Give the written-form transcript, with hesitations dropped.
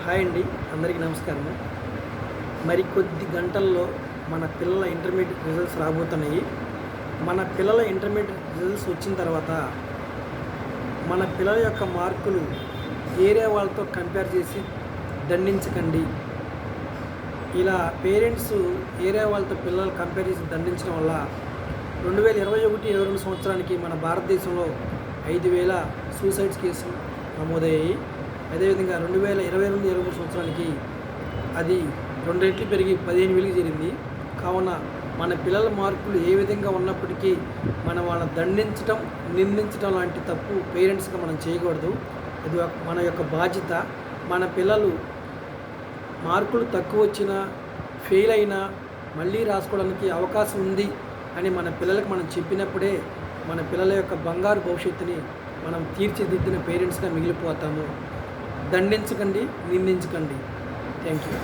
Hi అండి, అందరికీ నమస్కారం. మరికొద్ది గంటల్లో మన పిల్లల ఇంటర్మీడియట్ రిజల్ట్స్ రాబోతున్నాయి. మన పిల్లల ఇంటర్మీడియట్ రిజల్ట్స్ వచ్చిన తర్వాత మన పిల్లల యొక్క మార్కులు ఏరియా వాళ్ళతో కంపేర్ చేసి దండించకండి. ఇలా పేరెంట్స్ ఏరియా వాళ్ళతో పిల్లలు కంపేర్ చేసి దండించడం వల్ల 2021-22 సంవత్సరానికి మన భారతదేశంలో 5,000 సూసైడ్స్ కేసులు నమోదయ్యాయి. అదేవిధంగా 2022-23 సంవత్సరానికి అది 2 రెట్లు పెరిగి 15,000కి చేరింది. కావున మన పిల్లల మార్కులు ఏ విధంగా ఉన్నప్పటికీ మనం వాళ్ళని దండించడం, నిందించడం లాంటి తప్పు పేరెంట్స్గా మనం చేయకూడదు. ఇది మన యొక్క బాధ్యత. మన పిల్లలు మార్కులు తక్కువ వచ్చినా, ఫెయిల్ అయినా మళ్ళీ రాసుకోవడానికి అవకాశం ఉంది అని మన పిల్లలకు మనం చెప్పినప్పుడే మన పిల్లల యొక్క బంగారు భవిష్యత్తుని మనం తీర్చిదిద్దిన పేరెంట్స్గా మిగిలిపోతాము. దండించకండి, నిందించకండి. Thank you.